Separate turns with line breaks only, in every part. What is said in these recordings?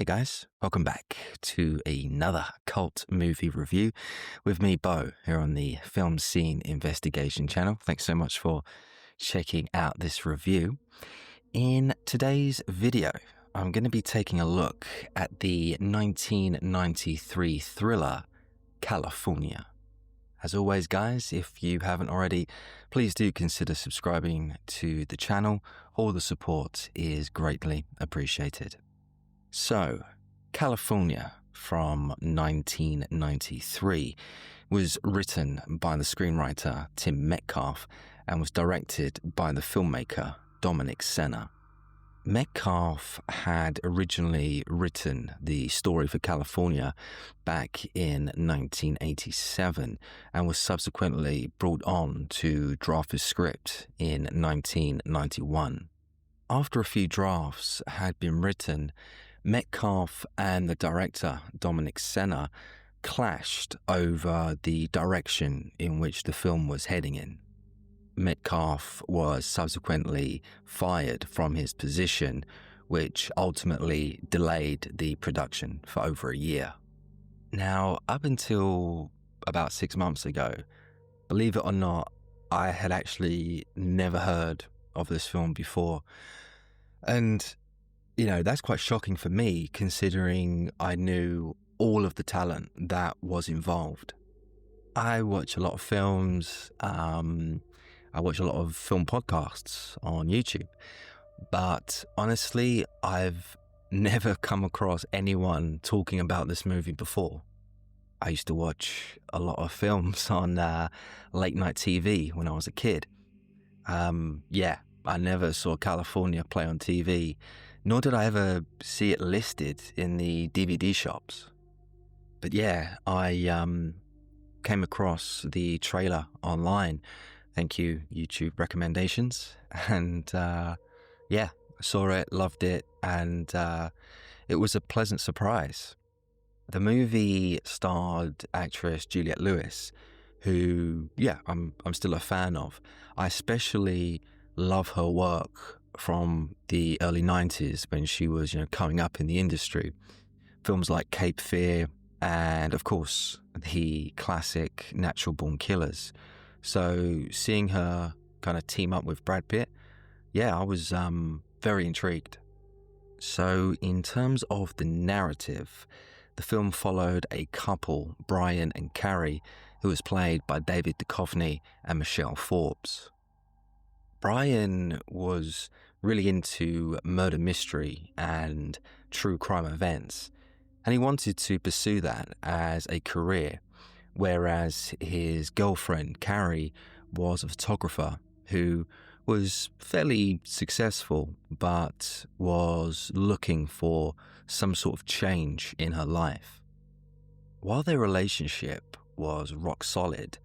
Hey guys, welcome back to another cult movie review with me, Bo, here on the Film Scene Investigation channel. Thanks so much for checking out this review. In today's video, I'm going to be taking a look at the 1993 thriller, Kalifornia. As always, guys, if you haven't already, please do consider subscribing to the channel. All the support is greatly appreciated. So, Kalifornia from 1993 was written by the screenwriter Tim Metcalf and was directed by the filmmaker Dominic Senna. Metcalf had originally written the story for Kalifornia back in 1987 and was subsequently brought on to draft the script in 1991. After a few drafts had been written, Metcalf and the director, Dominic Senna, clashed over the direction in which the film was heading in. Metcalf was subsequently fired from his position, which ultimately delayed the production for over a year. Now, up until about 6 months ago, believe it or not, I had actually never heard of this film before. And that's quite shocking for me, considering I knew all of the talent that was involved. I watch a lot of films. I watch a lot of film podcasts on YouTube. But honestly, I've never come across anyone talking about this movie before. I used to watch a lot of films on late night TV when I was a kid. I never saw Kalifornia play on TV, nor did I ever see it listed in the DVD shops. But yeah, I came across the trailer online. Thank you, YouTube recommendations. And I saw it, loved it, and it was a pleasant surprise. The movie starred actress Juliette Lewis, who, I'm still a fan of. I especially love her work from the early 90s when she was, coming up in the industry. Films like Cape Fear and, of course, the classic Natural Born Killers. So seeing her kind of team up with Brad Pitt, I was very intrigued. So in terms of the narrative, the film followed a couple, Brian and Carrie, who was played by David Duchovny and Michelle Forbes. Brian was really into murder mystery and true crime events, and he wanted to pursue that as a career, whereas his girlfriend, Carrie, was a photographer who was fairly successful but was looking for some sort of change in her life. While their relationship was rock solid,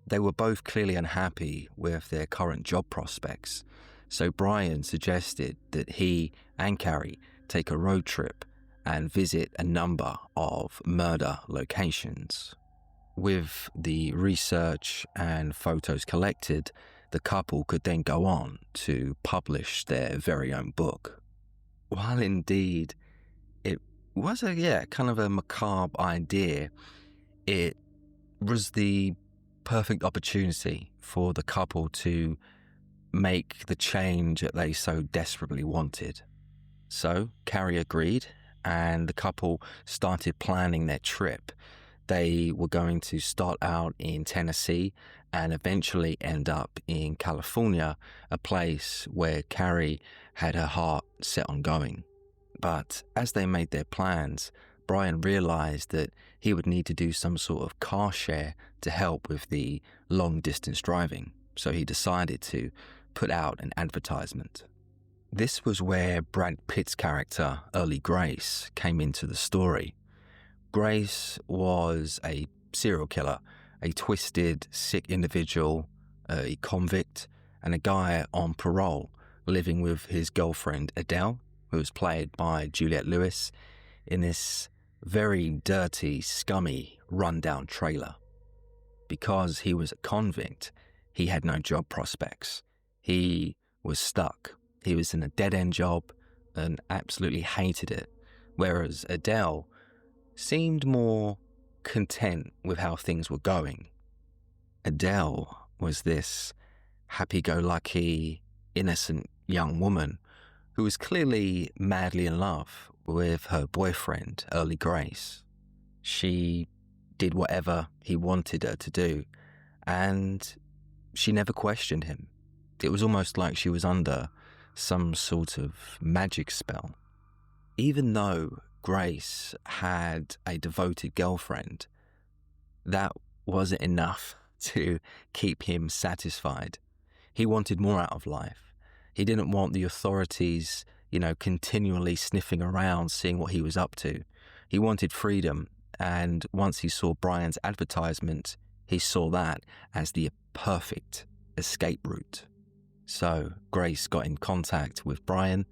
they were both clearly unhappy with their current job prospects, so Brian suggested that he and Carrie take a road trip and visit a number of murder locations. With the research and photos collected, the couple could then go on to publish their very own book. While indeed it was a kind of a macabre idea, it was the perfect opportunity for the couple to make the change that they so desperately wanted. So Carrie agreed, and the couple started planning their trip. They were going to start out in Tennessee and eventually end up in California, a place where Carrie had her heart set on going. But as they made their plans, Brian realized that he would need to do some sort of car share to help with the long-distance driving, so he decided to put out an advertisement. This was where Brad Pitt's character, Early Grace, came into the story. Grace was a serial killer, a twisted, sick individual, a convict, and a guy on parole living with his girlfriend Adele, who was played by Juliette Lewis, in this very dirty, scummy, rundown trailer. Because he was a convict, he had no job prospects. He was stuck. He was in a dead-end job and absolutely hated it. whereas Adele seemed more content with how things were going. Adele was this happy-go-lucky, innocent young woman who was clearly madly in love with her boyfriend, Early Grace. She did whatever he wanted her to do, and she never questioned him. It was almost like she was under some sort of magic spell. Even though Grace had a devoted girlfriend, that wasn't enough to keep him satisfied. He wanted more out of life. He didn't want the authorities, continually sniffing around, seeing what he was up to. He wanted freedom, and once he saw Brian's advertisement, he saw that as the perfect escape route. So Grace got in contact with Brian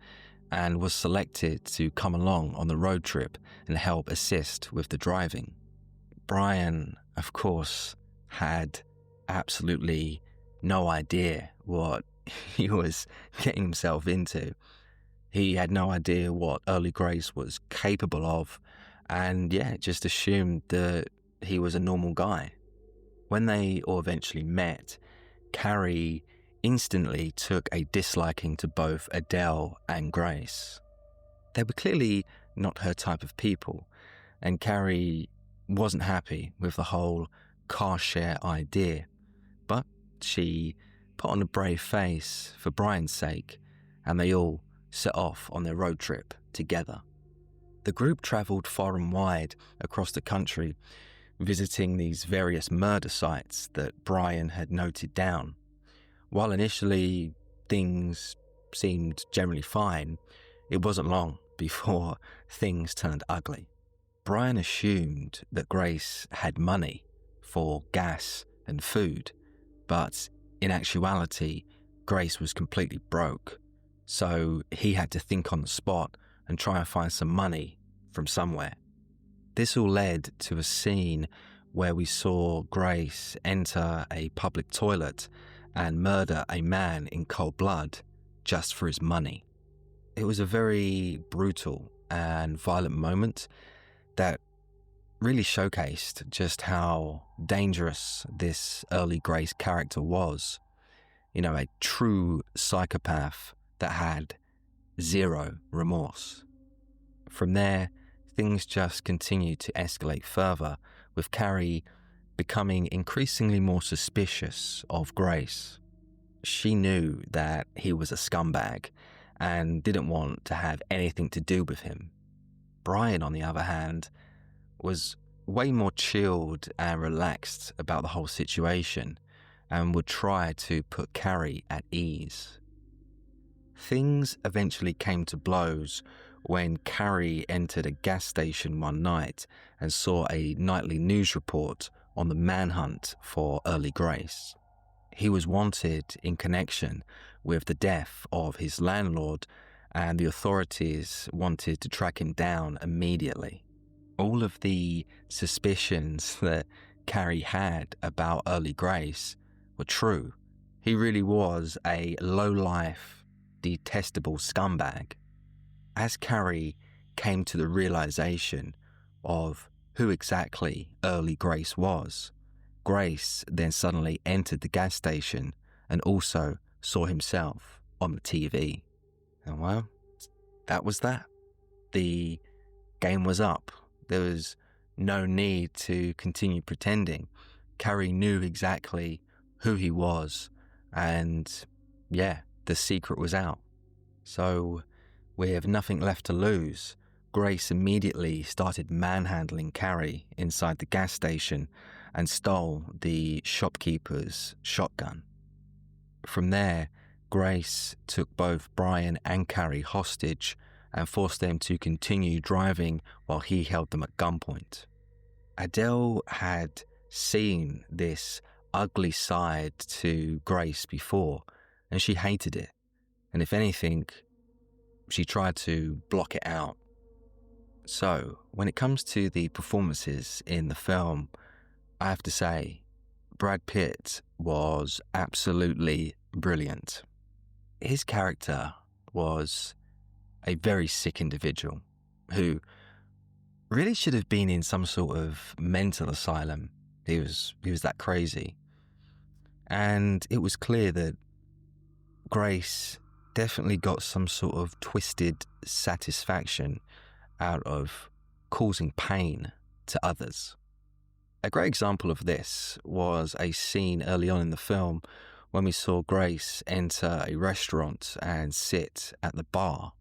and was selected to come along on the road trip and help assist with the driving. Brian, of course, had absolutely no idea what he was getting himself into. He had no idea what Early Grace was capable of, and just assumed that he was a normal guy. When they all eventually met, Carrie instantly took a disliking to both Adele and Grace. They were clearly not her type of people, and Carrie wasn't happy with the whole car share idea, but she put on a brave face for Brian's sake, and they all set off on their road trip together. The group travelled far and wide across the country, visiting these various murder sites that Brian had noted down. While initially things seemed generally fine, it wasn't long before things turned ugly. Brian assumed that Grace had money for gas and food, but in actuality, Grace was completely broke, so he had to think on the spot and try and find some money from somewhere. This all led to a scene where we saw Grace enter a public toilet and murder a man in cold blood just for his money. It was a very brutal and violent moment that really showcased just how dangerous this Early Grace character was. A true psychopath that had zero remorse. From there, things just continued to escalate further, with Carrie becoming increasingly more suspicious of Grace. She knew that he was a scumbag and didn't want to have anything to do with him. Brian, on the other hand, was way more chilled and relaxed about the whole situation and would try to put Carrie at ease. Things eventually came to blows when Carrie entered a gas station one night and saw a nightly news report on the manhunt for Early Grace. He was wanted in connection with the death of his landlord, and the authorities wanted to track him down immediately. All of the suspicions that Carrie had about Early Grace were true. He really was a low-life, detestable scumbag. As Carrie came to the realization of who exactly Early Grace was, Grace then suddenly entered the gas station and also saw himself on the TV. And well, that was that. The game was up. There was no need to continue pretending. Carrie knew exactly who he was, and the secret was out. So, with nothing left to lose, Grace immediately started manhandling Carrie inside the gas station and stole the shopkeeper's shotgun. From there, Grace took both Brian and Carrie hostage and forced them to continue driving while he held them at gunpoint. Adele had seen this ugly side to Grace before, and she hated it. And if anything, she tried to block it out. So, when it comes to the performances in the film, I have to say, Brad Pitt was absolutely brilliant. His character was a very sick individual who really should have been in some sort of mental asylum. He was that crazy. And it was clear that Grace definitely got some sort of twisted satisfaction out of causing pain to others. A great example of this was a scene early on in the film when we saw Grace enter a restaurant and sit at the bar.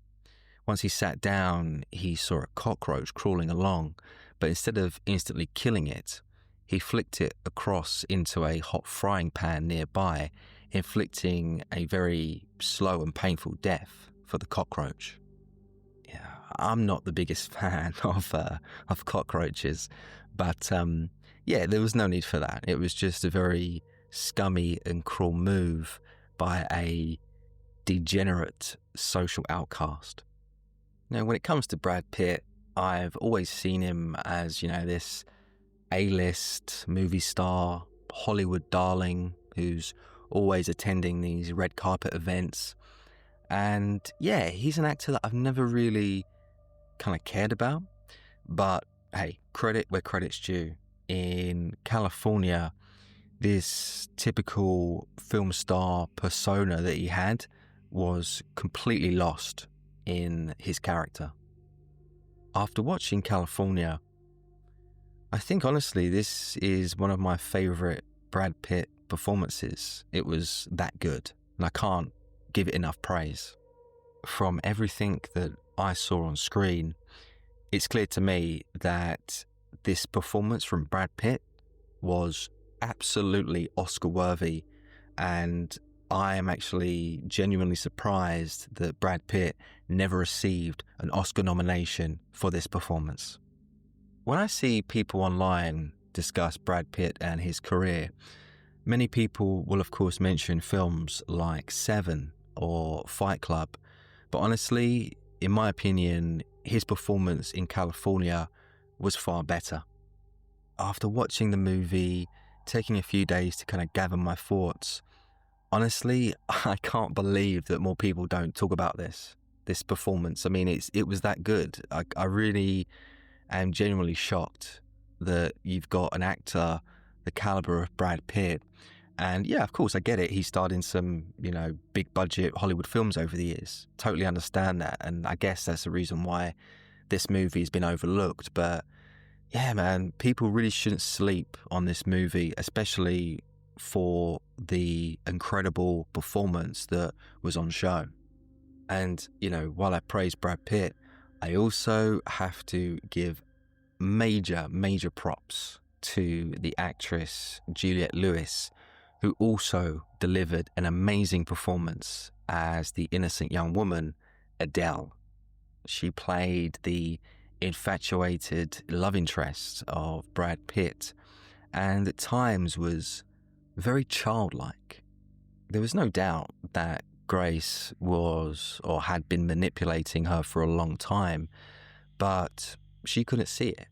Once he sat down, he saw a cockroach crawling along, but instead of instantly killing it, he flicked it across into a hot frying pan nearby, inflicting a very slow and painful death for the cockroach. Yeah, I'm not the biggest fan of cockroaches, but yeah, there was no need for that. It was just a very scummy and cruel move by a degenerate social outcast. Now, when it comes to Brad Pitt, I've always seen him as, this A-list movie star, Hollywood darling who's always attending these red carpet events. And yeah, he's an actor that I've never really kind of cared about. But hey, credit where credit's due. In California, this typical film star persona that he had was completely lost in his character. After watching California, I think honestly this is one of my favorite Brad Pitt performances. It was that good, and I can't give it enough praise. From everything that I saw on screen, it's clear to me that this performance from Brad Pitt was absolutely Oscar worthy, and I am actually genuinely surprised that Brad Pitt never received an Oscar nomination for this performance. When I see people online discuss Brad Pitt and his career, many people will of course mention films like Seven or Fight Club, but honestly, in my opinion, his performance in California was far better. After watching the movie, taking a few days to kind of gather my thoughts, honestly, I can't believe that more people don't talk about this performance. I mean, it was that good. I really am genuinely shocked that you've got an actor the caliber of Brad Pitt. And yeah, of course, I get it. He starred in some, big budget Hollywood films over the years. Totally understand that. And I guess that's the reason why this movie has been overlooked. But yeah, man, people really shouldn't sleep on this movie, especially for the incredible performance that was on show. And, while I praise Brad Pitt, I also have to give major props to the actress Juliette Lewis, who also delivered an amazing performance as the innocent young woman, Adele. She played the infatuated love interest of Brad Pitt, and at times was very childlike. There was no doubt that Grace was or had been manipulating her for a long time, but she couldn't see it.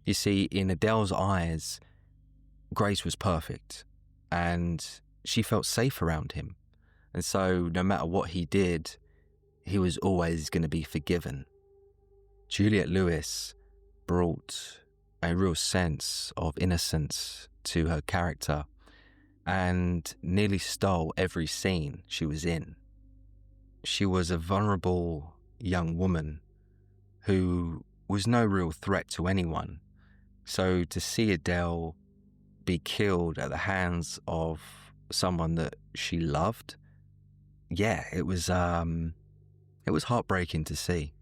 You see, in Adele's eyes, Grace was perfect, and she felt safe around him. And so no matter what he did, he was always going to be forgiven. Juliette Lewis brought a real sense of innocence to her character and nearly stole every scene she was in. She was a vulnerable young woman who was no real threat to anyone. So to see Adele be killed at the hands of someone that she loved, yeah, it was heartbreaking to see.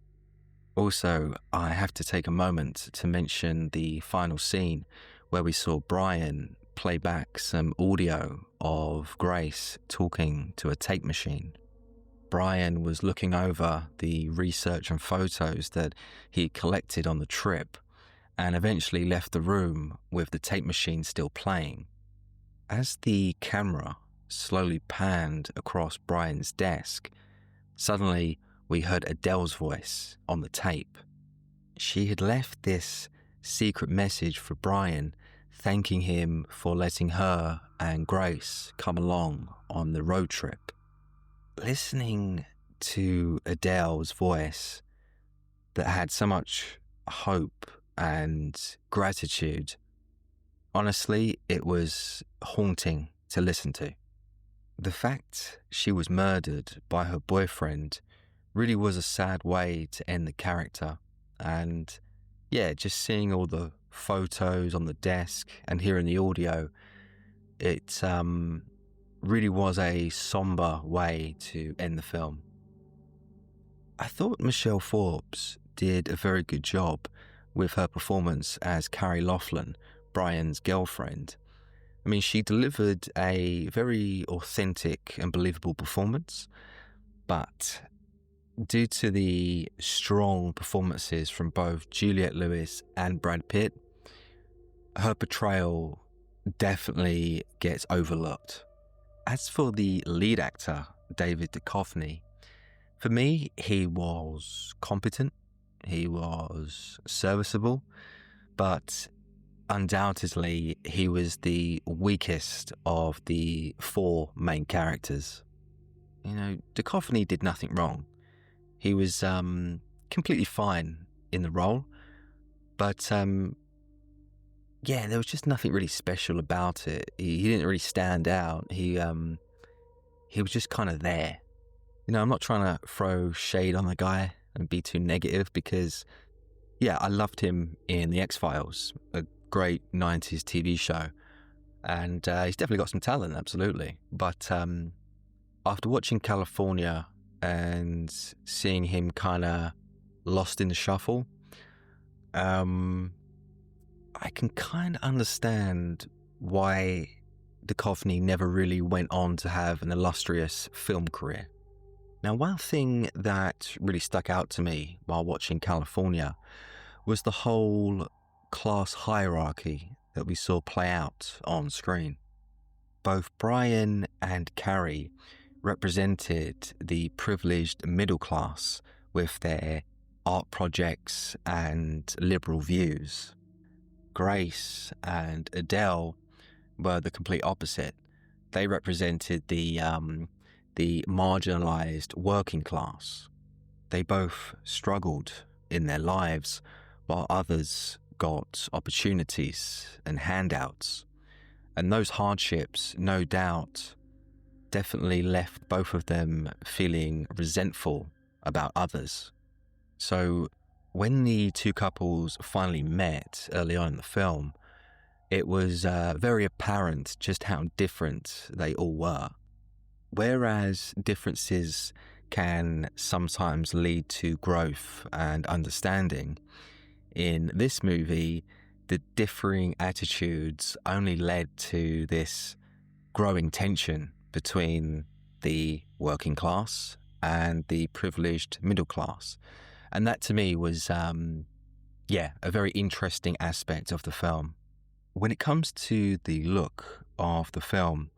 Also, I have to take a moment to mention the final scene where we saw Brian play back some audio of Grace talking to a tape machine. Brian was looking over the research and photos that he collected on the trip and eventually left the room with the tape machine still playing. As the camera slowly panned across Brian's desk, suddenly we heard Adele's voice on the tape. She had left this secret message for Brian, thanking him for letting her and Grace come along on the road trip. Listening to Adele's voice that had so much hope and gratitude. Honestly, it was haunting to listen to. The fact she was murdered by her boyfriend really was a sad way to end the character. And yeah, just seeing all the photos on the desk and hearing the audio, it really was a somber way to end the film. I thought Michelle Forbes did a very good job with her performance as Carrie Laughlin, Brian's girlfriend. I mean, she delivered a very authentic and believable performance, but due to the strong performances from both Juliette Lewis and Brad Pitt, her portrayal definitely gets overlooked. As for the lead actor, David Duchovny, for me, he was competent, he was serviceable, but undoubtedly, he was the weakest of the four main characters. You know, Duchovny did nothing wrong. He was completely fine in the role, but yeah, there was just nothing really special about it. He didn't really stand out. He was just kind of there. You know, I'm not trying to throw shade on the guy and be too negative because, yeah, I loved him in The X-Files, a great 90s TV show. And he's definitely got some talent, absolutely. But after watching California and seeing him kind of lost in the shuffle, I can kind of understand why Duchovny never really went on to have an illustrious film career. Now, one thing that really stuck out to me while watching California was the whole class hierarchy that we saw play out on screen. Both Brian and Carrie represented the privileged middle class with their art projects and liberal views. Grace and Adele were the complete opposite. They represented the marginalized working class. They both struggled in their lives while others got opportunities and handouts. And those hardships, no doubt, definitely left both of them feeling resentful about others. So when the two couples finally met early on in the film, it was very apparent just how different they all were. Whereas differences can sometimes lead to growth and understanding, in this movie, the differing attitudes only led to this growing tension between the working class and the privileged middle class. And that to me was, a very interesting aspect of the film. When it comes to the look of the film,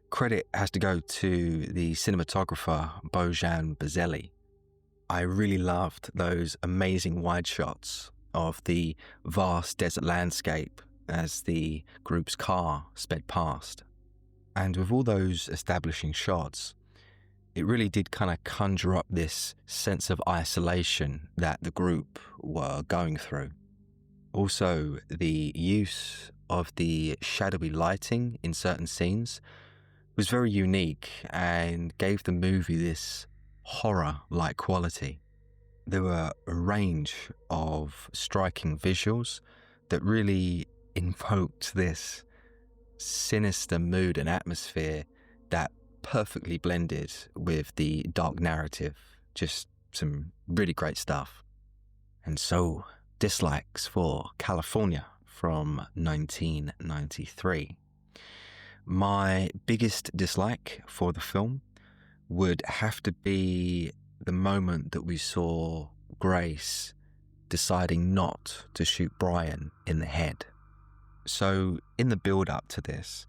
credit has to go to the cinematographer Bojan Bazelli. I really loved those amazing wide shots of the vast desert landscape as the group's car sped past. And with all those establishing shots, it really did kind of conjure up this sense of isolation that the group were going through. Also, the use of the shadowy lighting in certain scenes was very unique and gave the movie this horror-like quality. There were a range of striking visuals that really invoked this sinister mood and atmosphere that perfectly blended with the dark narrative. Just some really great stuff. And so, dislikes for California from 1993. My biggest dislike for the film would have to be the moment that we saw Grace deciding not to shoot Brian in the head. So in the build-up to this,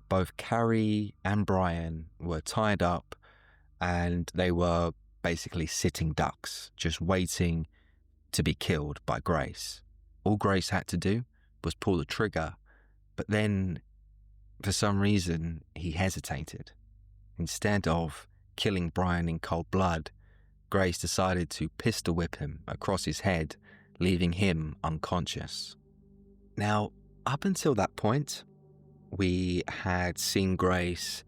both Carrie and Brian were tied up and they were basically sitting ducks, just waiting to be killed by Grace. All Grace had to do was pull the trigger, but then for some reason he hesitated. Instead of killing Brian in cold blood, Grace decided to pistol whip him across his head, leaving him unconscious. Now, up until that point, we had seen Grace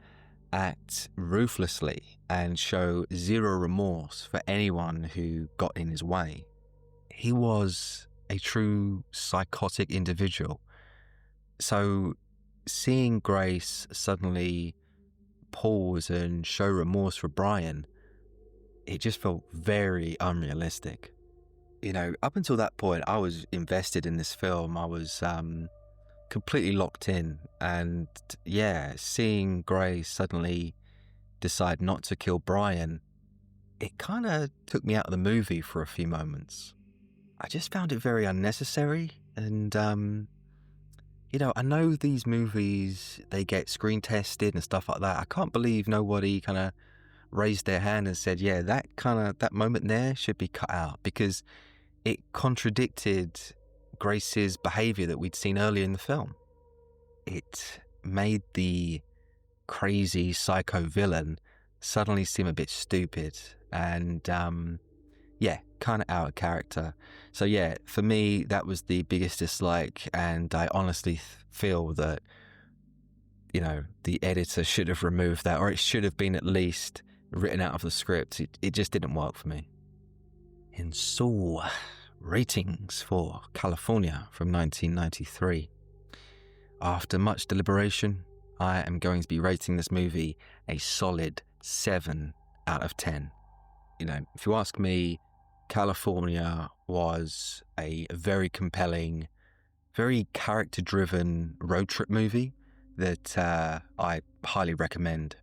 act ruthlessly and show zero remorse for anyone who got in his way. He was a true psychotic individual. So seeing Grace suddenly pause and show remorse for Brian, it just felt very unrealistic. You know, up until that point, I was invested in this film. I was completely locked in. And yeah, seeing Grace suddenly decide not to kill Brian, it kind of took me out of the movie for a few moments. I just found it very unnecessary. And, you know, I know these movies, they get screen tested and stuff like that. I can't believe nobody kind of raised their hand and said, yeah, that moment there should be cut out, because it contradicted Grace's behavior that we'd seen earlier in the film. It made the crazy psycho villain suddenly seem a bit stupid and, yeah, kind of out of character. So yeah, for me, that was the biggest dislike, and I honestly feel that, you know, the editor should have removed that, or it should have been at least written out of the script. It just didn't work for me. And so, ratings for California from 1993. After much deliberation, I am going to be rating this movie a solid 7 out of 10. You know, if you ask me, California was a very compelling, very character-driven road trip movie that I highly recommend.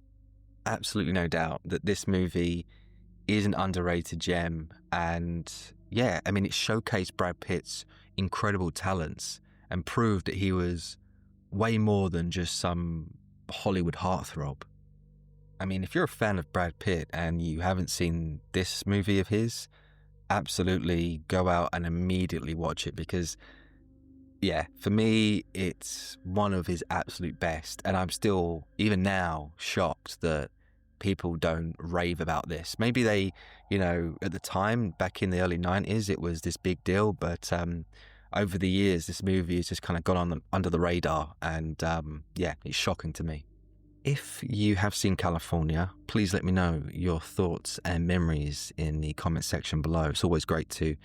Absolutely no doubt that this movie is an underrated gem, and yeah, I mean, it showcased Brad Pitt's incredible talents and proved that he was way more than just some Hollywood heartthrob. I mean, if you're a fan of Brad Pitt and you haven't seen this movie of his, absolutely go out and immediately watch it, because yeah, for me, it's one of his absolute best. And I'm still, even now, shocked that people don't rave about this. Maybe they, you know, at the time, back in the early 90s, it was this big deal. But over the years, this movie has just kind of gone on under the radar. And yeah, it's shocking to me. If you have seen California, please let me know your thoughts and memories in the comment section below. It's always great to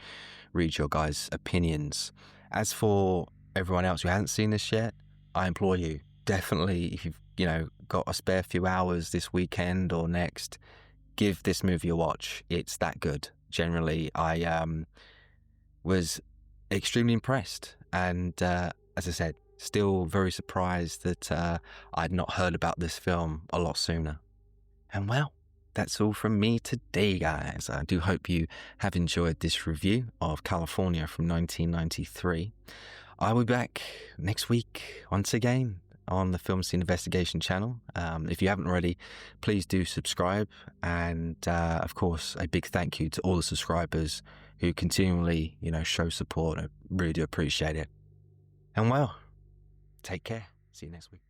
read your guys' opinions. As for everyone else who hasn't seen this yet, I implore you, definitely, if you've, you know, got a spare few hours this weekend or next, give this movie a watch. It's that good. Generally, I was extremely impressed. And as I said, still very surprised that I'd not heard about this film a lot sooner. And well, that's all from me today, guys. I do hope you have enjoyed this review of California from 1993. I will be back next week once again on the Film Scene Investigation channel. If you haven't already, please do subscribe. And of course, a big thank you to all the subscribers who continually, you know, show support. I really do appreciate it. And well, take care. See you next week.